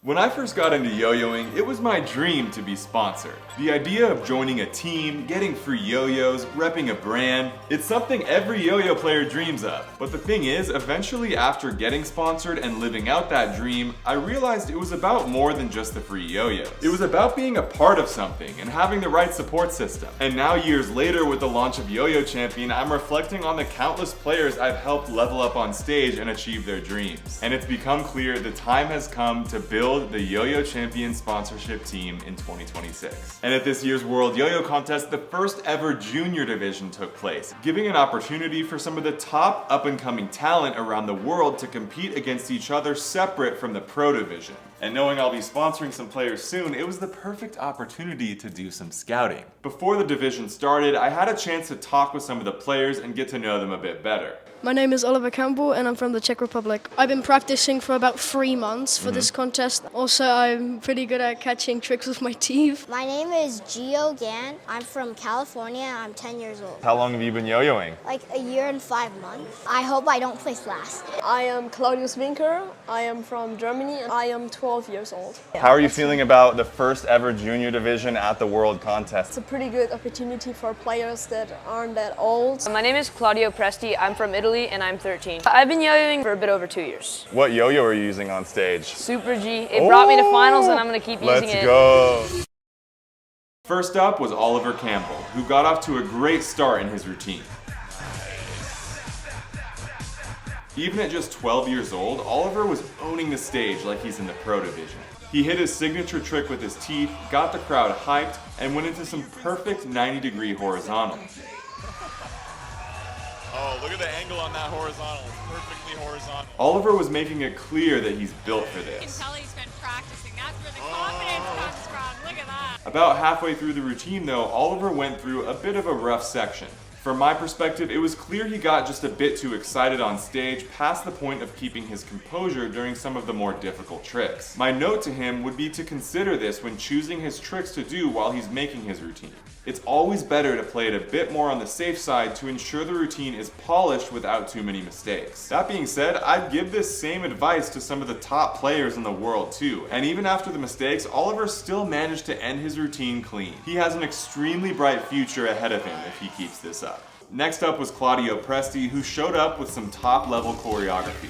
When I first got into yo-yoing, it was my dream to be sponsored. The idea of joining a team, getting free yo-yos, repping a brand, it's something every yo-yo player dreams of. But the thing is, eventually after getting sponsored and living out that dream, I realized it was about more than just the free yo-yos. It was about being a part of something and having the right support system. And now years later with the launch of YoYoChampion, I'm reflecting on the countless players I've helped level up on stage and achieve their dreams. And it's become clear the time has come to build the YoYoChampion sponsorship team in 2026. And at this year's World Yo-Yo Contest, the first ever junior division took place, giving an opportunity for some of the top up-and-coming talent around the world to compete against each other separate from the pro division. And knowing I'll be sponsoring some players soon, it was the perfect opportunity to do some scouting. Before the division started, I had a chance to talk with some of the players and get to know them a bit better. My name is Campbell and I'm from the Czech Republic. I've been practicing for about 3 months for this contest. Also, I'm pretty good at catching tricks with my teeth. My name is Gio Gan. I'm from California. I'm 10 years old. How long have you been yo-yoing? Like a year and 5 months. I hope I don't place last. I am Claudius Winker. I am from Germany. I am 12 years old. How are you feeling about the first ever junior division at the World Contest? It's a pretty good opportunity for players that aren't that old. My name is Claudio Prey. I'm from Italy and I'm 13. I've been yo-yoing for a bit over 2 years. What yo-yo are you using on stage? Super G. It brought me to finals and I'm going to keep using it. Let's go! First up was Oliver Campbell, who got off to a great start in his routine. Even at just 12 years old, Oliver was owning the stage like he's in the pro division. He hit his signature trick with his teeth, got the crowd hyped, and went into some perfect 90-degree horizontal. Oh, look at the angle on that horizontal. It's perfectly horizontal. Oliver was making it clear that he's built for You can this. tell he's been practicing. That's where the confidence comes from. Look at that. About halfway through the routine though, Oliver went through a bit of a rough section. From my perspective, it was clear he got just a bit too excited on stage, past the point of keeping his composure during some of the more difficult tricks. My note to him would be to consider this when choosing his tricks to do while he's making his routine. It's always better to play it a bit more on the safe side to ensure the routine is polished without too many mistakes. That being said, I'd give this same advice to some of the top players in the world too. And even after the mistakes, Oliver still managed to end his routine clean. He has an extremely bright future ahead of him if he keeps this up. Next up was Claudio Prey, who showed up with some top-level choreography.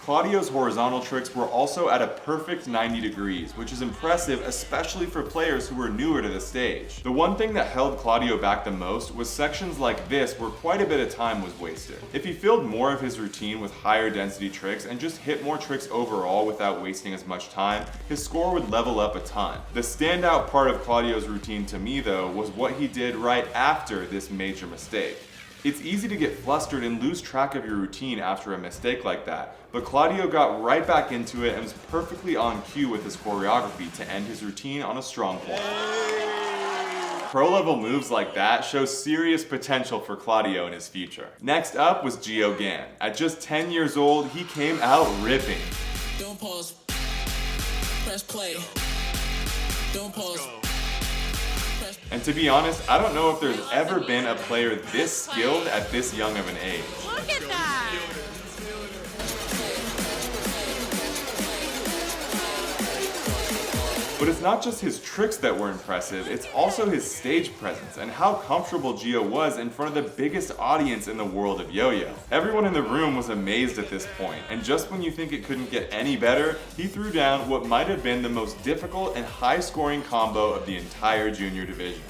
Claudio's horizontal tricks were also at a perfect 90 degrees, which is impressive, especially for players who were newer to the stage. The one thing that held Claudio back the most was sections like this where quite a bit of time was wasted. If he filled more of his routine with higher density tricks and just hit more tricks overall without wasting as much time, his score would level up a ton. The standout part of Claudio's routine to me though was what he did right after this major mistake. It's easy to get flustered and lose track of your routine after a mistake like that, but Claudio got right back into it and was perfectly on cue with his choreography to end his routine on a strong point. Pro-level moves like that show serious potential for Claudio in his future. Next up was Gio Gan. At just 10 years old, he came out ripping. Don't pause. Press play. Don't pause. And to be honest, I don't know if there's ever been a player this skilled at this young of an age. Look at that. But it's not just his tricks that were impressive, it's also his stage presence and how comfortable Gio was in front of the biggest audience in the world of yo-yo. Everyone in the room was amazed at this point, and just when you think it couldn't get any better, he threw down what might have been the most difficult and high-scoring combo of the entire junior division.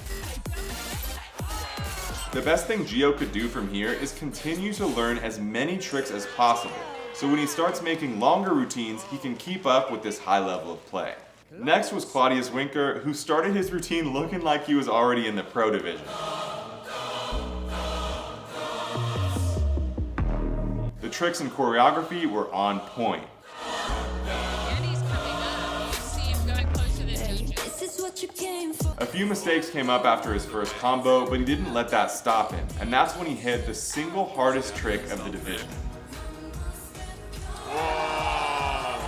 The best thing Gio could do from here is continue to learn as many tricks as possible, so when he starts making longer routines, he can keep up with this high level of play. Next was Claudius Winker, who started his routine looking like he was already in the pro division. The tricks and choreography were on point. And he's coming up. See him going close to the A few mistakes came up after his first combo, but he didn't let that stop him, and that's when he hit the single hardest trick of the division.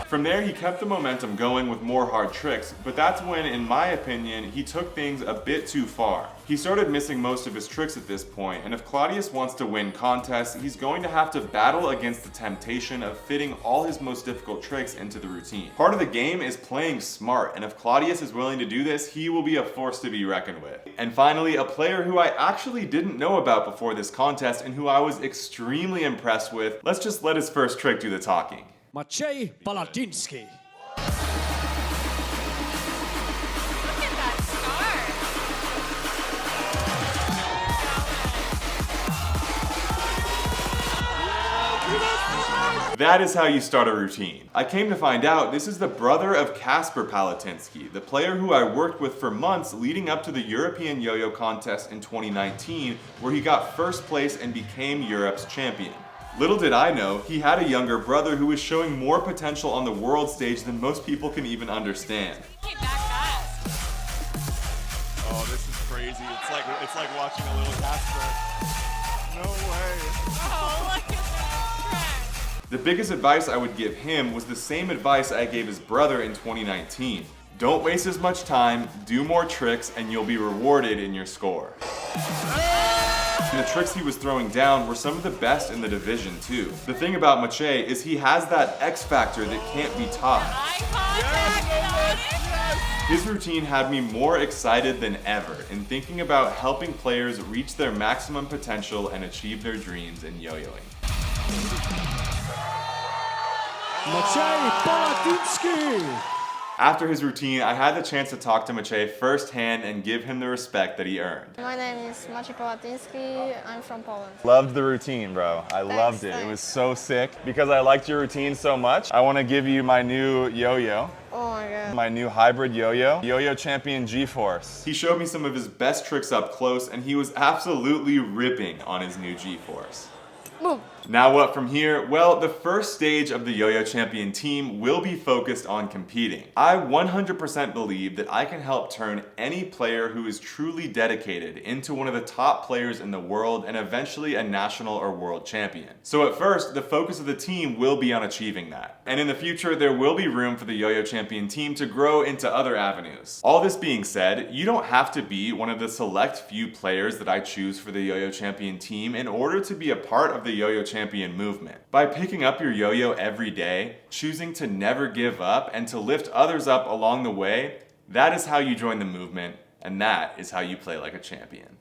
From there, he kept the momentum going with more hard tricks, but that's when, in my opinion, he took things a bit too far. He started missing most of his tricks at this point, and if Claudius wants to win contests, he's going to have to battle against the temptation of fitting all his most difficult tricks into the routine. Part of the game is playing smart, and if Claudius is willing to do this, he will be a force to be reckoned with. And finally, a player who I actually didn't know about before this contest and who I was extremely impressed with. Let's just let his first trick do the talking. Mache Paladinski. Look at that scar. That is how you start a routine. I came to find out this is the brother of Casper Paladinski, the player who I worked with for months leading up to the European Yo-Yo contest in 2019, where he got first place and became Europe's champion. Little did I know, he had a younger brother who was showing more potential on the world stage than most people can even understand. Came back fast. Oh, this is crazy. It's like watching a little Casper. No way. Oh, look at that track. The biggest advice I would give him was the same advice I gave his brother in 2019. Don't waste as much time, do more tricks, and you'll be rewarded in your score. And the tricks he was throwing down were some of the best in the division too. The thing about Mache is he has that X factor that can't be taught. Eye contact, His routine had me more excited than ever in thinking about helping players reach their maximum potential and achieve their dreams in yo-yoing. Mache Paladinski. After his routine, I had the chance to talk to Mache firsthand and give him the respect that he earned. My name is Mache Paladinski. I'm from Poland. Loved the routine, bro. I loved it. It was so sick. Because I liked your routine so much, I want to give you my new yo-yo. Oh my god. My new hybrid yo-yo, YoYoChampion G-Force. He showed me some of his best tricks up close, and he was absolutely ripping on his new G-Force. Boom. Now what from here? Well, the first stage of the YoYoChampion team will be focused on competing. I 100% believe that I can help turn any player who is truly dedicated into one of the top players in the world and eventually a national or world champion. So at first, the focus of the team will be on achieving that. And in the future, there will be room for the YoYoChampion team to grow into other avenues. All this being said, you don't have to be one of the select few players that I choose for the YoYoChampion team in order to be a part of the YoYoChampion movement. By picking up your yo-yo every day, choosing to never give up, and to lift others up along the way, that is how you join the movement, and that is how you play like a champion.